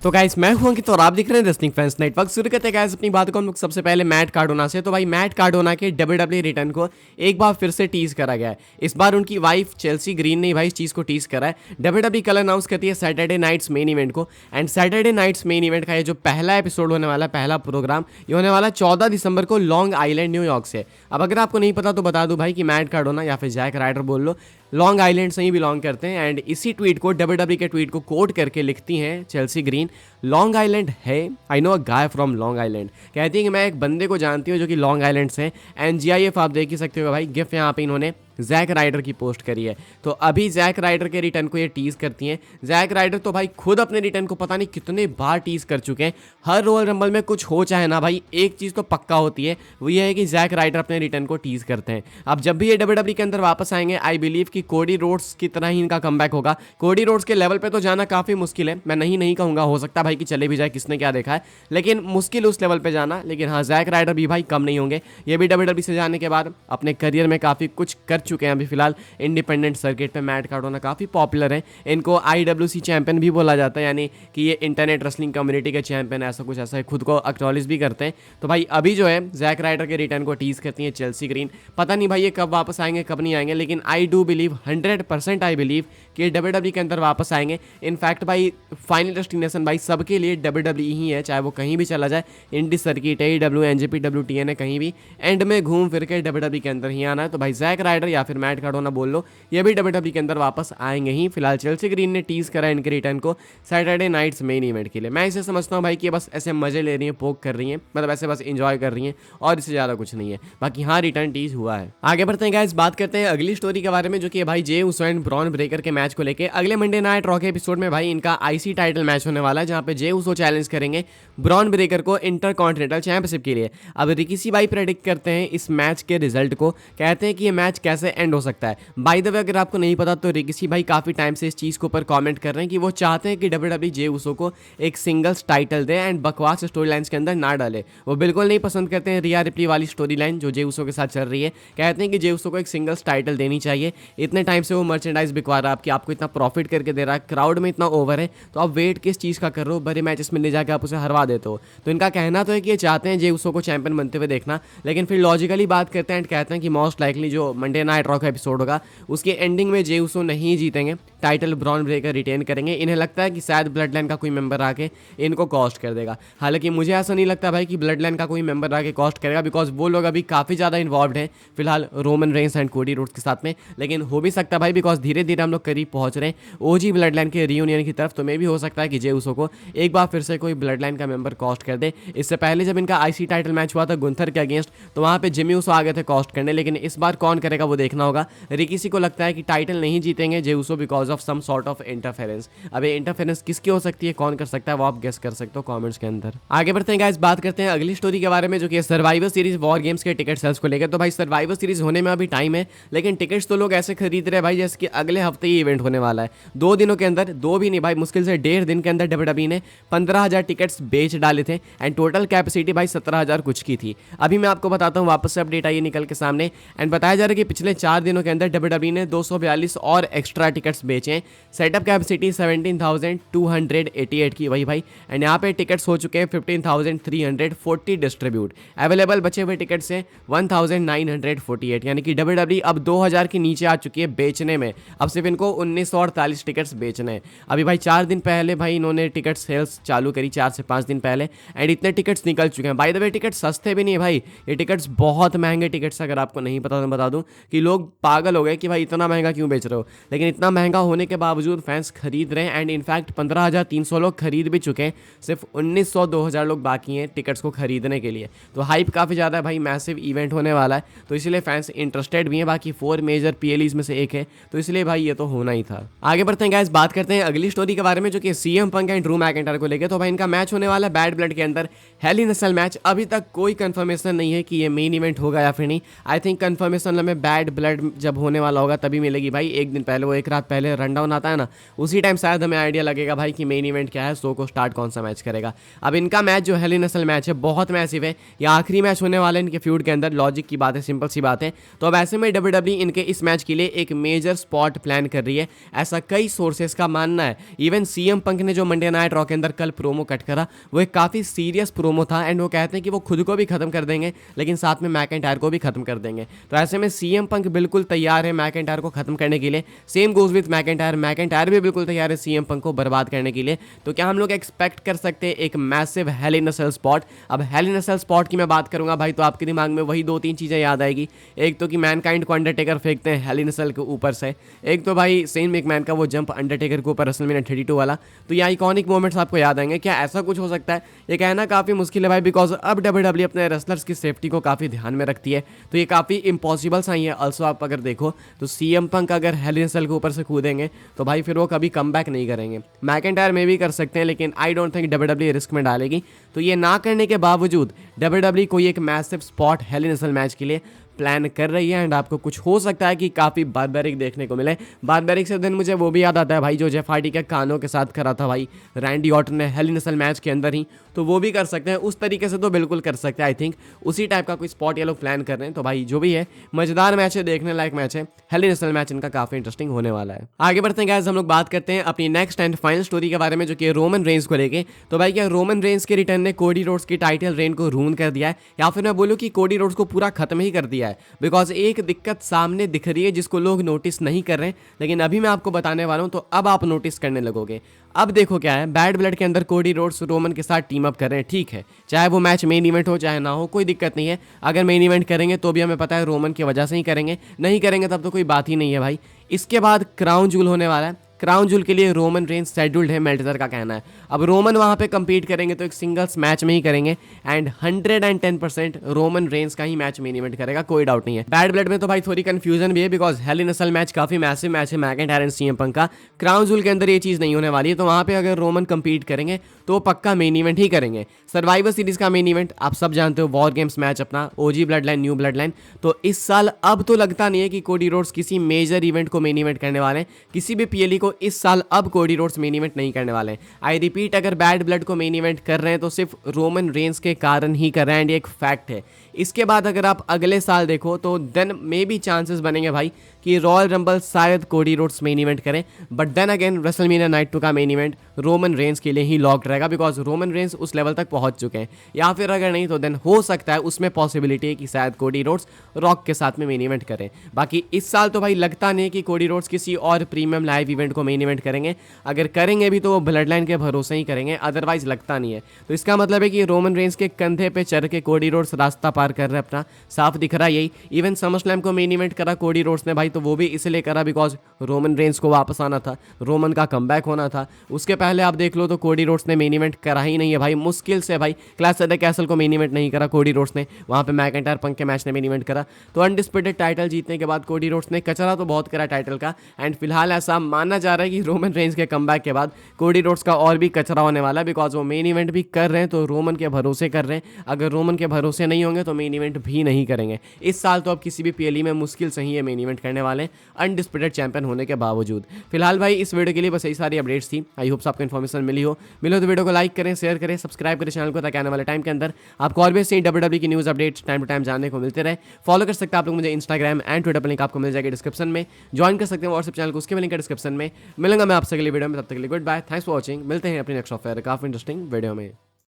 तो गाइस मैं हूं अंकित और आप दिख रहे हैं रेसलिंग फैंस नेटवर्क। शुरू करते हैं गाइस अपनी बात को हम लोग सबसे पहले मैट कार्डोना से। तो भाई मैट कार्डोना के डब्ल्यूडब्ल्यूई रिटर्न को एक बार फिर से टीज करा गया है। इस बार उनकी वाइफ चेल्सी ग्रीन ने भाई इस चीज को टीज करा है। डब्ल्यूडब्ल्यूई कल अनाउंस करती है सैटरडे नाइट्स मेन इवेंट को। And Saturday nights main event का ये जो पहला एपिसोड होने वाला है, पहला प्रोग्राम, ये होने वाला 14 दिसंबर को लॉन्ग आइलैंड न्यूयॉर्क से। अब अगर आपको नहीं पता तो बता दूं भाई कि मैट कार्डोना या फिर जैक राइडर बोल लो, लॉन्ग आइलैंड से ही बिलोंग करते हैं। एंड इसी ट्वीट को डब्ल्यूडब्ल्यूई के ट्वीट को कोट करके लिखती हैं चेल्सी ग्रीन, लॉन्ग आइलैंड है, I know a guy from long island. कहती है कि मैं एक बंदे को जानती हूँ जो कि लॉन्ग आइलैंड से। एंड GIF आप देख ही सकते हो भाई, गिफ यहाँ पे इन्होंने जैक राइडर की पोस्ट करी है। तो अभी जैक राइडर के रिटर्न को ये टीज करती हैं। जैक राइडर तो भाई खुद अपने रिटर्न को पता नहीं कितने बार टीज कर चुके हैं। हर रॉयल रंबल में कुछ हो चाहे ना भाई, एक चीज़ तो पक्का होती है, वो ये है कि जैक राइडर अपने रिटर्न को टीज करते हैं। अब जब भी ये डब्ल्यूडब्ल्यूई के अंदर वापस आएंगे, आई बिलीव कि कोडी रोड्स की तरह ही इनका कमबैक होगा। कोडी रोड्स के लेवल पे तो जाना काफ़ी मुश्किल है, मैं नहीं कहूँगा, हो सकता है भाई कि चले भी जाए, किसने क्या देखा है, लेकिन मुश्किल उस लेवल पे जाना। लेकिन हाँ, जैक राइडर भी भाई कम नहीं होंगे। ये भी डब्ल्यूडब्ल्यूई से जाने के बाद अपने करियर में काफ़ी कुछ कर चुके हैं। अभी फिलहाल इंडिपेंडेंट सर्किट पे मैट कार्डोना काफ़ी पॉपुलर है। इनको IWC चैंपियन भी बोला जाता है, यानी कि ये इंटरनेट रेसलिंग कम्युनिटी के चैंपियन, ऐसा कुछ ऐसा है, खुद को एक्नॉलेज भी करते हैं। तो भाई अभी जो है जैक राइडर के रिटर्न को टीज करती है चेल्सी ग्रीन। पता नहीं भाई ये कब वापस आएंगे कब नहीं आएंगे, लेकिन I do believe 100% I believe कि डब्ल्यूडब्ल्यूई के अंदर वापस आएंगे। इनफैक्ट भाई फाइनल डेस्टिनेशन भाई सबके लिए डब्ल्यूडब्ल्यूई ही है, चाहे वो कहीं भी चला जाए, इंडी सर्किट, AEW, NJP, WTN है, कहीं भी एंड में घूम फिर के डब्ल्यूडब्ल्यूई के अंदर ही आना है। तो भाई जैक राइडर या फिर मैट कार्डोना बोल लो, ये भी डब्ल्यूडब्ल्यूई के अंदर वापस आएंगे ही। फिलहाल चेल्सी ग्रीन ने टीज करा इनके रिटर्न को सैटरडे नाइट्स मेन इवेंट के लिए। मैं इसे समझता हूँ भाई कि बस ऐसे मजे ले रही हैं, पोक कर रही हैं, मतलब ऐसे बस इंजॉय कर रही हैं और इससे ज़्यादा कुछ नहीं है। बाकी हाँ, रिटर्न टीज हुआ है। आगे बढ़ते हैं गाइस, बात करते हैं अगली स्टोरी के बारे में, जो कि भाई जे उसो एंड ब्रॉन ब्रेकर के मैच को लेकर। अगले मंडे नाइट रॉ के एपिसोड में भाई इनका IC टाइटल मैच होने वाला है, जहाँ पे जे उसो चैलेंज करेंगे ब्रॉन ब्रेकर को इंटरकॉन्टिनेंटल चैंपियनशिप के लिए। अब रिकी भाई प्रेडिक्ट करते हैं इस मैच के रिजल्ट को, कहते हैं कि ये मैच कैसे एंड हो सकता है। बाय द वे अगर आपको नहीं पता तो रिकी भाई काफी टाइम से इस चीज के ऊपर कमेंट कर रहे हैं कि वो चाहते हैं कि डब्ल्यूडब्ल्यूई जे उसो को एक सिंगल्स टाइटल दे एंड बकवास स्टोरी लाइन्स के अंदर ना डाले। वो बिल्कुल नहीं पसंद करते हैं रिया रिप्ली वाली स्टोरी लाइन जो जे उसो के साथ चल रही है। कहते हैं कि जे उसो को एक सिंगल्स टाइटल देनी चाहिए। इतने टाइम से वो मर्चेंडाइज बिकवा रहा है, आपको इतना प्रॉफिट करके दे रहा है, क्राउड में इतना ओवर है, तो आप वेट किस चीज़ का कर रहे हो, बड़े मैचेस में ले जाकर आप उसे हरवा देते हो। तो इनका कहना तो है कि ये चाहते हैं जे उसो को चैंपियन बनते हुए देखना, लेकिन फिर लॉजिकली बात करते हैं एंड कहते हैं कि मोस्ट लाइकली जो मंडे नाइट रॉ का एपिसोड होगा उसके एंडिंग में जे उसो नहीं जीतेंगे, टाइटल ब्रॉन ब्रेकर रिटेन करेंगे। इन्हें लगता है कि शायद ब्लड लाइन का कोई मेंबर आके इनको कॉस्ट कर देगा। हालांकि मुझे ऐसा नहीं लगता भाई कि ब्लड लाइन का कोई मेंबर आके कॉस्ट करेगा, बिकॉज वो लोग अभी काफ़ी ज़्यादा इन्वॉल्व हैं फिलहाल Roman Reigns and Cody Rhodes के साथ में। लेकिन हो भी सकता है भाई, बिकॉज धीरे धीरे हम लोग करीब पहुंच रहे हैं OG ब्लड लाइन के रियूनियन की तरफ, तो मे भी हो सकता है कि जे उसो को एक बार फिर से कोई ब्लड लाइन का मेंबर कॉस्ट कर दे। इससे पहले जब इनका IC टाइटल मैच हुआ था गुंथर के अगेंस्ट, तो वहाँ पे जिमी उसो आ गए थे कॉस्ट करने, लेकिन इस बार कौन करेगा वो देखना होगा। रिकी को लगता है कि टाइटल नहीं जीतेंगे Jey Uso because of some sort of interference. अब ये इंटरफेरेंस किसकी हो सकती है, कौन कर सकता है, वो आप गेस कर सकते हो कमेंट्स के अंदर। आगे बढ़ते हैं गाइस, बात करते हैं अगली स्टोरी के बारे में, जो कि सर्वाइवर सीरीज वॉर गेम्स के टिकट सेल्स को लेकर। तो भाई सर्वाइवर सीरीज होने में अभी टाइम है, लेकिन टिकट्स तो लोग ऐसे खरीद रहे हैं भाई जैसे कि अगले हफ्ते ही इवेंट होने वाला है। 2 दिनों के अंदर, 2 भी नहीं भाई, मुश्किल से 1.5 दिन के अंदर डब्ल्यूडब्ल्यूई ने 15,000 टिकट्स बेच डाले थे एंड टोटल कैपेसिटी भाई 17,000 कुछ की थी। अभी मैं आपको बताता हूँ, वापस से अपडेट आई निकल के सामने एंड बताया जा रहा है कि पिछले 4 दिनों के अंदर डब्ल्यूडब्ल्यूई ने 242 और एक्स्ट्रा टिकट्स बेचे। सेटअप कैपेसिटी 17,288 की वही भाई, एंड यहाँ पे टिकट्स हो चुके हैं 15,340 डिस्ट्रीब्यूट। अवेलेबल बचे हुए टिकट से 1,948, यानी कि डब्ल्यूडब्ल्यूई अब 2,000 के नीचे आ चुकी है बेचने में। अब सिर्फ इनको 1948 टिकट्स बेचने हैं। अभी भाई 4 दिन पहले भाई इन्होंने टिकट सेल्स चालू करी, 4 से 5 दिन पहले, एंड इतने टिकट्स निकल चुके हैं। बाय द वे टिकट सस्ते भी नहीं है भाई, ये टिकट्स बहुत महंगे टिकट्स। अगर आपको नहीं पता तो बता दूं कि लोग पागल हो गए कि भाई इतना महंगा क्यों बेच रहे हो, लेकिन इतना महंगा होने के बावजूद फैंस खरीद रहे हैं। एंड इनफैक्ट 15,300 लोग खरीद भी चुके हैं, सिर्फ 1,900-2,000 लोग बाकी हैं टिकट्स को खरीदने के लिए। तो हाइप काफ़ी ज़्यादा है भाई, मैसिव इवेंट होने वाला है, तो इसलिए फैंस इंटरेस्टेड भी हैं। बाकी 4 मेजर PLEs में से एक है, तो इसलिए भाई ये तो होना ही था। आगे बढ़ते हैं गाइस, बात करते हैं अगली स्टोरी के बारे में, जो कि CM punk and Drew McIntyre को लेकर। तो भाई इनका मैच होने वाला है बैड ब्लड के अंदर, hello in a Cell match. अभी तक कोई कंफर्मेशन नहीं है कि ये मेन इवेंट होगा या फिर नहीं। आई थिंक कंफर्मेशन हमें बैड ब्लड जब होने वाला होगा तभी मिलेगी भाई, एक दिन पहले, वो एक रात पहले रनडाउन आता है ना, उसी टाइम शायद हमें आइडिया लगेगा भाई कि मेन इवेंट क्या है, शो को स्टार्ट कौन सा मैच करेगा। अब इनका मैच जो hello in a Cell match है बहुत मैसिव है, ये आखिरी मैच होने वाला है इनके फ्यूड के अंदर। लॉजिक की बात है, सिंपल सी बात है। तो अब ऐसे में डब्ल्यूडब्ल्यूई इनके इस मैच के लिए एक मेजर स्पॉट प्लान कर रही है, ऐसा कई सोर्सेस का मानना है। इवन सीएम पंक ने जो मंडे नाइट रॉ के अंदर कल प्रोमो कट करा वो एक काफ़ी सीरियस प्रोमो था एंड वो कहते हैं कि वो खुद को भी खत्म कर देंगे लेकिन साथ में मैकइंटायर को भी खत्म कर देंगे। तो ऐसे में सीएम पंक बिल्कुल तैयार है मैकइंटायर को खत्म करने के लिए। Same goes with McIntyre, McIntyre भी बिल्कुल तैयार है सीएम पंक को बर्बाद करने के लिए। तो क्या हम लोग एक्सपेक्ट कर सकते हैं एक massive hello in a cell spot? अब hello in a cell spot की मैं बात करूंगा भाई तो आपके दिमाग में वही 2-3 चीज़ें याद आएगी। एक तो कि मैनकाइंड को अंडरटेकर फेंकते हैं हेल इन अ सेल के ऊपर से, एक तो भाई सेन मैकमैन का वो जंप अंडरटेकर के ऊपर रेसलमेनिया 32 वाला। तो ये आइकॉनिक मोमेंट्स आपको याद आएंगे। क्या ऐसा कुछ हो सकता है? ये कहना काफ़ी मुश्किल है भाई, बिकॉज अब डब्ल्यूडब्ल्यूई अपने रेसलर्स की सेफ्टी को काफ़ी ध्यान में रखती है। तो ये काफ़ी इम्पॉसिबल सा ही है। ऑल्सो आप अगर देखो तो सीएम पंक अगर हेल इन अ सेल के ऊपर से कूदेंगे तो भाई फिर वो कभी कम बैक नहीं करेंगे। मैकइंटायर में भी कर सकते हैं लेकिन I don't think WWE risk में डालेगी। तो ये ना करने के बावजूद डब्ल्यूडब्ल्यूई कोई एक massive spot hello in a Cell match के लिए प्लान कर रही है एंड आपको कुछ हो सकता है कि काफ़ी बारबेरिक देखने को मिले। बारबेरिक से दिन मुझे वो भी याद आता है भाई जो जेफ हार्डी के कानों के साथ करा था भाई रैंडी ऑर्टन ने hello in a Cell match के अंदर ही। तो वो भी कर सकते हैं उस तरीके से, तो बिल्कुल कर सकते हैं। आई थिंक उसी टाइप का कोई स्पॉट ये लोग प्लान कर रहे हैं। तो भाई जो भी है मजेदार मैच है, देखने लायक मैच है। Hello in a Cell match इनका काफ़ी इंटरेस्टिंग होने वाला है। आगे बढ़ते हैं गाइस, हम लोग बात करते हैं अपनी नेक्स्ट एंड फाइनल स्टोरी के बारे में जो कि रोमन रेंस को लेके। तो भाई क्या रोमन रेंस के रिटर्न ने कोडी रोड्स की टाइटल रेन को रून कर दिया है या फिर मैं बोलूँ कि कोडी रोड्स को पूरा खत्म ही कर दिया है? बिकॉज एक दिक्कत सामने दिख रही है जिसको लोग नोटिस नहीं कर रहे हैं, लेकिन अभी मैं आपको बताने वाला हूं तो अब आप नोटिस करने लगोगे। अब देखो क्या है, बैड ब्लड के अंदर कोडी रोड्स रोमन के साथ टीम अप कर रहे हैं। ठीक है, चाहे वो मैच मेन इवेंट हो चाहे ना हो, कोई दिक्कत नहीं है। अगर मेन इवेंट करेंगे तो भी हमें पता है रोमन की वजह से ही करेंगे, नहीं करेंगे तब तो कोई बात ही नहीं है भाई। इसके बाद क्राउन जूल होने वाला है। क्राउन जूल के लिए रोमन रेंस शेड्यूल्ड है, मेल्टजर का कहना है। अब रोमन वहां पे compete करेंगे तो एक सिंगल्स मैच में ही करेंगे एंड 110% रोमन रेंस का ही मैच मेन इवेंट करेगा, कोई डाउट नहीं है। बैड ब्लड में तो भाई थोड़ी कंफ्यूजन भी है because Hell in a Cell match काफी मैसिव मैच है मैकइंटायर एंड सीएम पंक का। क्राउन जूल के अंदर ये चीज नहीं होने वाली है, तो वहां पे अगर रोमन compete करेंगे तो पक्का मेन इवेंट ही करेंगे। सर्वाइवर सीरीज का मेन इवेंट आप सब जानते हो, वॉर गेम्स मैच अपना OG bloodline new bloodline. तो इस साल अब तो लगता नहीं है कि कोडी रोड्स किसी मेजर इवेंट को मेन इवेंट करने वाले हैं। किसी भी पीएलई को इस साल अब कोडी रोड्स मेन इवेंट नहीं करने वाले हैं। आई रिपीट, अगर बैड ब्लड को मेन इवेंट कर रहे हैं तो सिर्फ रोमन रेंस के कारण ही कर रहे हैं एंड ये एक फैक्ट है। इसके बाद अगर आप अगले साल देखो तो देन मे बी चांसेस बनेंगे भाई कि रॉयल रंबल शायद कोडी रोड्स मेन इवेंट करें, but then again WrestleMania night 2 का मेन इवेंट रोमन रेंस के लिए ही लॉक्ड रहेगा बिकॉज रोमन रेंस उस लेवल तक पहुंच चुके हैं। या फिर अगर नहीं तो देन हो सकता है उसमें पॉसिबिलिटी है कि शायद कोडी रोड्स रॉक के साथ में मेन इवेंट करें। बाकी इस साल तो भाई लगता नहीं है कि कोडी रोड्स किसी और प्रीमियम लाइव इवेंट को मेन इवेंट करेंगे। अगर करेंगे भी तो वो ब्लड लाइन के भरोसे ही करेंगे, अदरवाइज लगता नहीं है। तो इसका मतलब है कि रोमन रेंस के कंधे पे चढ़ के कोडी रोड्स रास्ता पार कर रहे हैं अपना, साफ दिख रहा है यही। इवन समरस्लैम को मेन इवेंट करा कोडी रोड्स ने भाई, तो वो भी इसलिए करा बिकॉज रोमन रेंस को वापस आना था, रोमन का कमबैक होना था। उसके पहले आप देख लो तो कोडी रोड्स ने मेन इवेंट करा ही नहीं है भाई, मुश्किल से भाई। क्लैश एट द कैसल को मेन इवेंट नहीं करा कोडी रोड्स ने, वहाँ पे मैकइंटायर पंक के मैच ने मेन इवेंट करा। तो अनडिस्प्यूटेड टाइटल जीतने के बाद कोडी रोड्स ने कचरा तो बहुत करा टाइटल का एंड फिलहाल ऐसा मानना जा रहा है कि रोमन रेंस के कमबैक के बाद कोडी रोड्स का और भी कचरा होने वाला है बिकॉज वो मेन इवेंट भी कर रहे हैं तो रोमन के भरोसे कर रहे हैं। अगर रोमन के भरोसे नहीं होंगे तो मेन इवेंट भी नहीं करेंगे। इस साल तो अब किसी भी पीएलई में मुश्किल से ही ये मेन इवेंट करने वाले हैं अनडिस्प्यूटेड चैंपियन होने के बावजूद। फिलहाल भाई इस वीडियो के लिए बस यही सारी अपडेट्स थी। आई होप्स आपको इन्फॉर्मेशन मिली हो तो वीडियो को लाइक करें, शेयर करें, सब्सक्राइब करें चैनल को ताकि आने वाले टाइम के अंदर आपको और भी सही डब्ल्यूडब्ल्यूई की news updates time to time जानने को मिलते रहे। फॉलो कर सकते हैं आप लोग मुझे इंस्टाग्राम एंड ट्विटर पर, लिंक आपको मिल जाएगा डिस्क्रिप्शन में। ज्वाइन कर सकते हैं व्हाट्सएप चैनल को, उसके भी लिंक है डिस्क्रिप्शन में। मिलूंगा मैं आपसे अगली वीडियो में, तब तक के लिए good bye, thanks for watching. मिलते हैं अपनी नेक्स्ट ऑफर काफी इंटरेस्टिंग वीडियो में।